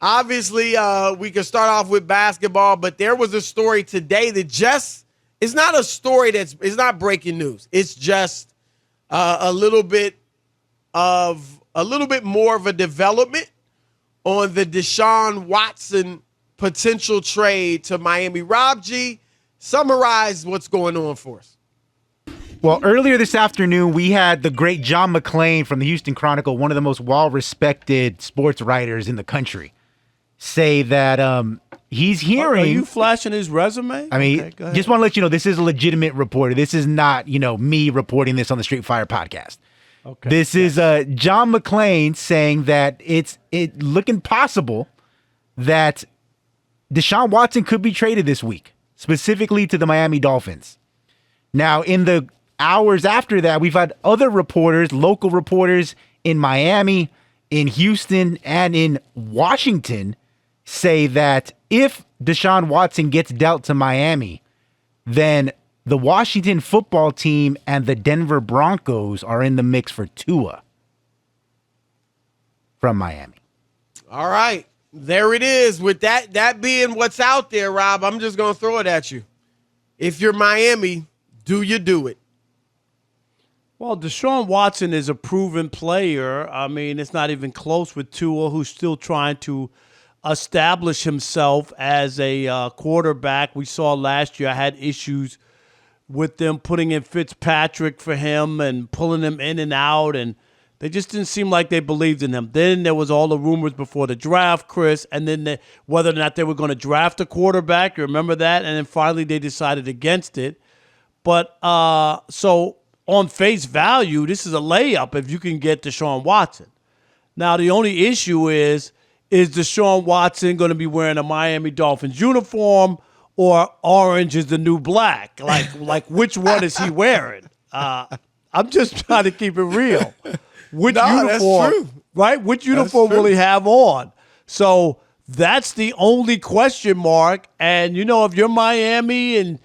Obviously, we can start off with basketball, but there was a story today that it's not a story it's not breaking news. It's just a little bit more of a development on the Deshaun Watson potential trade to Miami. Rob G, summarize what's going on for us. Well, earlier this afternoon, we had the great John McClain from the Houston Chronicle, one of the most well-respected sports writers in the country, say that he's hearing... Are you flashing his resume? I mean, just want to let you know, this is a legitimate reporter. This is not, me reporting this on the Straight Fire podcast. Okay. This is John McClain saying that it's looking possible that Deshaun Watson could be traded this week, specifically to the Miami Dolphins. Now, in the hours after that, we've had other reporters, local reporters in Miami, in Houston, and in Washington say that if Deshaun Watson gets dealt to Miami, then the Washington football team and the Denver Broncos are in the mix for Tua from Miami. All right. There it is. With that being what's out there, Rob, I'm just going to throw it at you. If you're Miami, do you do it? Well, Deshaun Watson is a proven player. I mean, it's not even close with Tua, who's still trying to establish himself as a quarterback. We saw last year I had issues with them putting in Fitzpatrick for him and pulling him in and out, and they just didn't seem like they believed in him. Then there was all the rumors before the draft, Chris, and then whether or not they were going to draft a quarterback. You remember that? And then finally they decided against it. But so on face value, this is a layup if you can get Deshaun Watson. Now, the only issue is Deshaun Watson going to be wearing a Miami Dolphins uniform or orange is the new black? Like which one is he wearing? I'm just trying to keep it real. Which uniform, that's true. Right? Which uniform will he have on? So that's the only question mark. And, if you're Miami and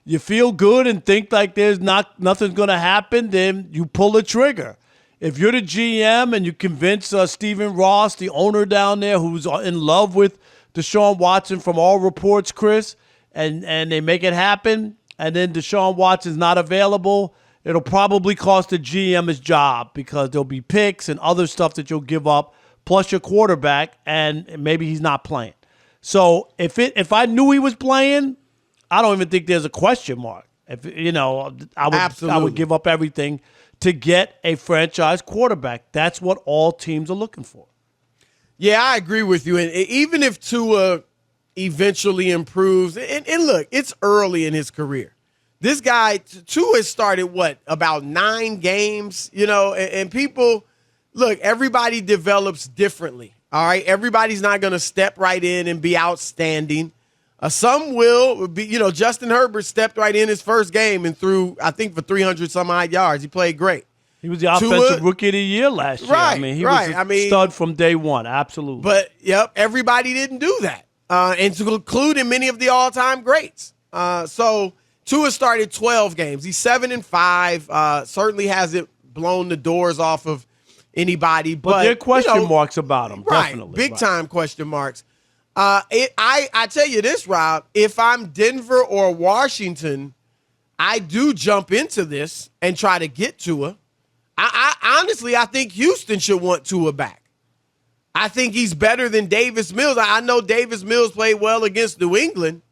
you feel good and think like there's nothing's going to happen, then you pull the trigger. If you're the GM and you convince Stephen Ross, the owner down there who's in love with Deshaun Watson from all reports, Chris, and they make it happen, and then Deshaun Watson's not available, it'll probably cost the GM his job because there'll be picks and other stuff that you'll give up, plus your quarterback, and maybe he's not playing. So if I knew he was playing, I don't even think there's a question mark. I would give up everything to get a franchise quarterback. That's what all teams are looking for. Yeah, I agree with you. And even if Tua eventually improves, and look, it's early in his career. This guy, Tua has started, about 9 games, and people, look, everybody develops differently, all right? Everybody's not going to step right in and be outstanding. Some will be, Justin Herbert stepped right in his first game and threw, I think, for 300-some-odd yards. He played great. He was the offensive rookie of the year last year. Right, he was a stud from day one, absolutely. But, everybody didn't do that, and to include many of the all-time greats. So Tua started 12 games. He's 7-5. Certainly hasn't blown the doors off of anybody. But there are question marks about him, right, definitely. Big-time question marks. I tell you this, Rob, if I'm Denver or Washington, I do jump into this and try to get Tua. I honestly think Houston should want Tua back. I think he's better than Davis Mills. I know Davis Mills played well against New England,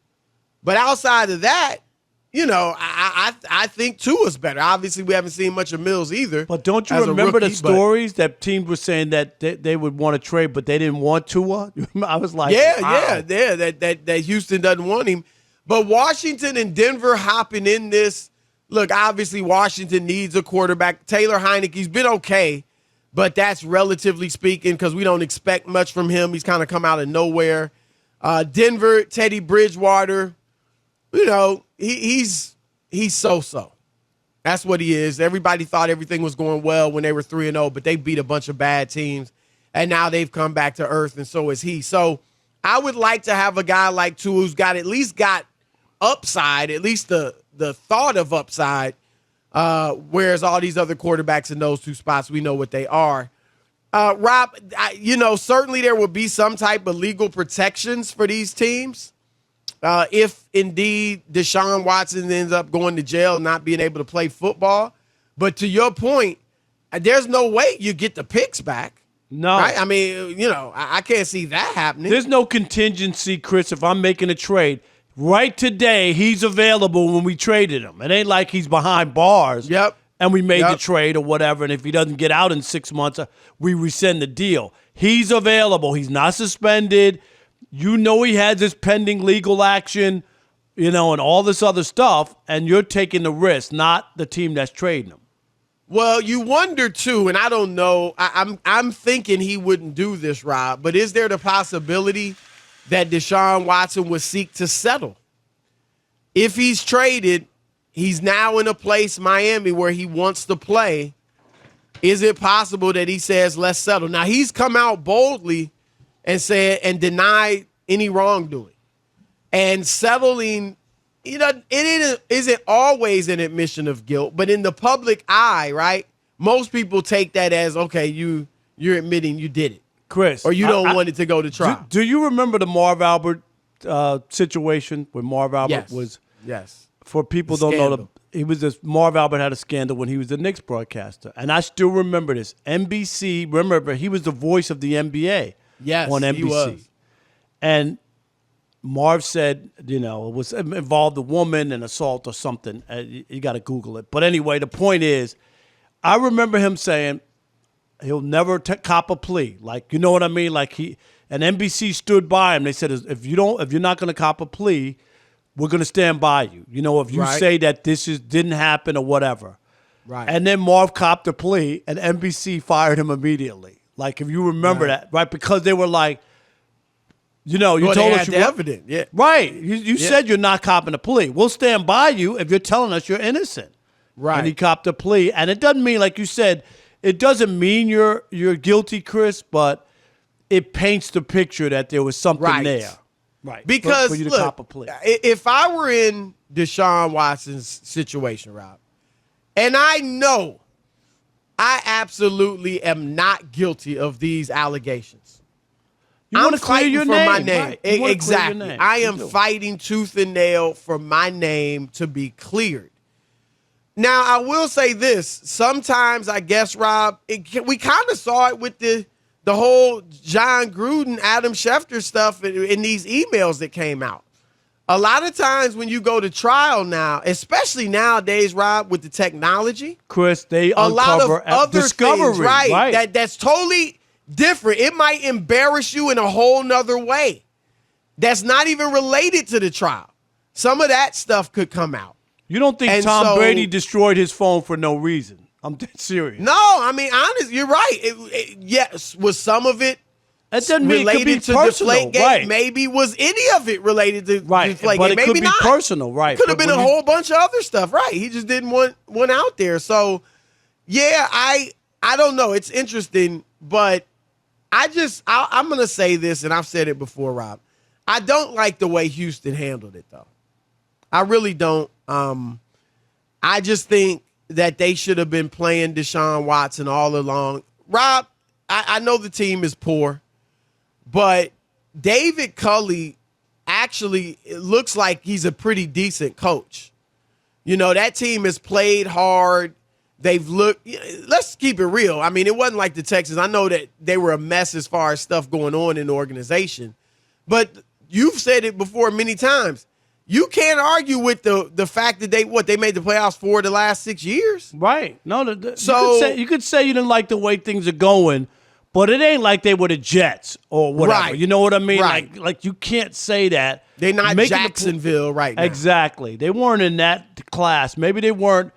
but outside of that, I think Tua's better. Obviously, we haven't seen much of Mills either. But don't you remember the stories that teams were saying that they would want to trade, but they didn't want Tua? I was like, wow. that Houston doesn't want him. But Washington and Denver hopping in this. Look, obviously, Washington needs a quarterback. Taylor Heineke's been okay, but that's relatively speaking because we don't expect much from him. He's kind of come out of nowhere. Denver, Teddy Bridgewater, he's so-so. That's what he is. Everybody thought everything was going well when they were 3-0, but they beat a bunch of bad teams, and now they've come back to earth, and so is he. So I would like to have a guy like Tua who's got upside, at least the thought of upside, whereas all these other quarterbacks in those two spots, we know what they are. Rob, certainly there will be some type of legal protections for these teams. If indeed Deshaun Watson ends up going to jail and not being able to play football. But to your point, there's no way you get the picks back. No. Right? I mean, I can't see that happening. There's no contingency, Chris, if I'm making a trade. Right today, he's available when we traded him. It ain't like he's behind bars. Yep. And we made the trade or whatever, and if he doesn't get out in 6 months, we rescind the deal. He's available. He's not suspended. He has this pending legal action, and all this other stuff, and you're taking the risk, not the team that's trading him. Well, you wonder, too, and I don't know. I'm thinking he wouldn't do this, Rob, but is there the possibility that Deshaun Watson would seek to settle? If he's traded, he's now in a place, Miami, where he wants to play. Is it possible that he says, let's settle? Now, he's come out boldly and denied any wrongdoing. And settling, it isn't always an admission of guilt, but in the public eye, right, most people take that as, okay, you're admitting you did it. Chris. Or you don't want it to go to trial. Do you remember the Marv Albert situation when Marv Albert was? Yes. For people who don't know, Marv Albert had a scandal when he was the Knicks broadcaster. And I still remember this. NBC, remember, he was the voice of the NBA on NBC. He was. And Marv said, it was involved a woman and assault or something. You got to Google it. But anyway, the point is, I remember him saying he'll never cop a plea. Like, you know what I mean? Like and NBC stood by him. They said, if you're not going to cop a plea, we're going to stand by you. If you say that this didn't happen or whatever. Right. And then Marv copped a plea, and NBC fired him immediately. Like, if you remember that, right? Because they were like, you told us you were evidence. Yeah. Right. You said you're not copping a plea. We'll stand by you if you're telling us you're innocent. Right. And he copped a plea. And it doesn't mean, like you said, it doesn't mean you're guilty, Chris, but it paints the picture that there was something there. Right. Because, for you to look, cop a plea. If I were in Deshaun Watson's situation, Rob, and I know I absolutely am not guilty of these allegations. I'm fighting for my name. Right. Exactly. I am fighting tooth and nail for my name to be cleared. Now, I will say this. Sometimes, I guess, Rob, we kind of saw it with the whole John Gruden, Adam Schefter stuff in these emails that came out. A lot of times when you go to trial now, especially nowadays, Rob, with the technology, Chris, they a lot of other discovery, things, right? That's totally different. It might embarrass you in a whole nother way. That's not even related to the trial. Some of that stuff could come out. You don't think Tom Brady destroyed his phone for no reason? I'm dead serious. No, I mean, honestly, you're right. Yes, was some of it related to Deflategate? Right. Maybe was any of it related to Deflategate? But it maybe could not. be personal, right? Could have been a whole bunch of other stuff, right? He just didn't want one out there. So, yeah, I don't know. It's interesting, but I'm going to say this, and I've said it before, Rob. I don't like the way Houston handled it, though. I really don't. I just think that they should have been playing Deshaun Watson all along. Rob, I know the team is poor, but David Culley actually looks like he's a pretty decent coach. That team has played hard. They've looked, let's keep it real. I mean, it wasn't like the Texans. I know that they were a mess as far as stuff going on in the organization, but you've said it before many times. You can't argue with the fact that they made the playoffs for the last 6 years. Right. No, you could say you didn't like the way things are going, but it ain't like they were the Jets or whatever. Right. You know what I mean? Right. Like you can't say that. They're not Jacksonville right now. Exactly. They weren't in that class. Maybe they weren't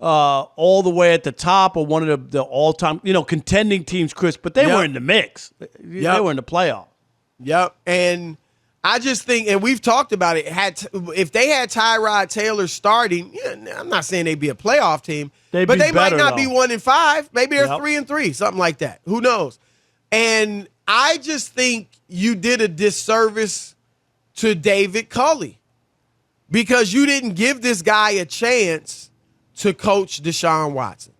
all the way at the top or one of the all-time, contending teams, Chris, but they were in the mix. They were in the playoff. Yep. And I just think, and we've talked about it, if they had Tyrod Taylor starting, I'm not saying they'd be a playoff team, but they might not be 1-5. Maybe they're 3-3, something like that. Who knows? And I just think you did a disservice to David Culley because you didn't give this guy a chance to coach Deshaun Watson.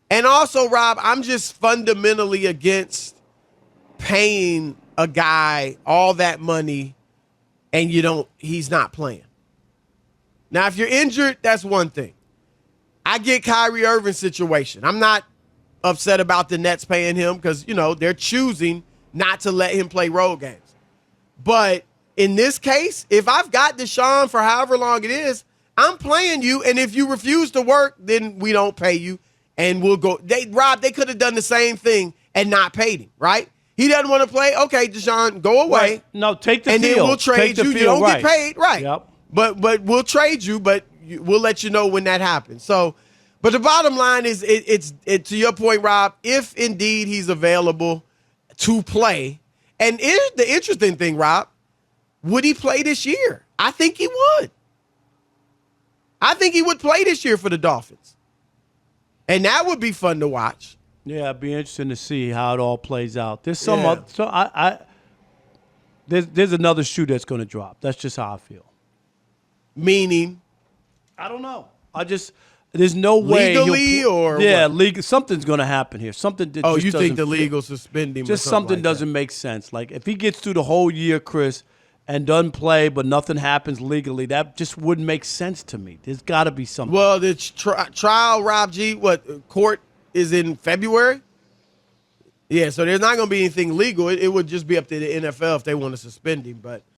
And also, Rob, I'm just fundamentally against paying a guy all that money and he's not playing. Now, if you're injured, that's one thing. I get Kyrie Irving's situation. I'm not upset about the Nets paying him because, they're choosing not to let him play road games. But in this case, if I've got Deshaun for however long it is, I'm playing you. And if you refuse to work, then we don't pay you and we'll go. They could have done the same thing and not paid him, right? He doesn't want to play. Okay, Deshaun, go away. Right. No, take the and field. Then we'll trade you. You don't get paid, right? Yep. But we'll trade you, but we'll let you know when that happens. So, but the bottom line is, it's to your point, Rob, if indeed he's available to play, and here's the interesting thing, Rob, would he play this year? I think he would. I think he would play this year for the Dolphins. And that would be fun to watch. Yeah, it'd be interesting to see how it all plays out. There's there's another shoe that's going to drop. That's just how I feel. Meaning? I don't know. There's no way. Legally or what? Legal. Something's going to happen here. Something. Oh, you think the league will suspend him? Just something doesn't make sense. Like if he gets through the whole year, Chris, and doesn't play, but nothing happens legally, that just wouldn't make sense to me. There's got to be something. Well, the trial, Rob G, court is in February? Yeah, so there's not going to be anything legal. It would just be up to the NFL if they want to suspend him, but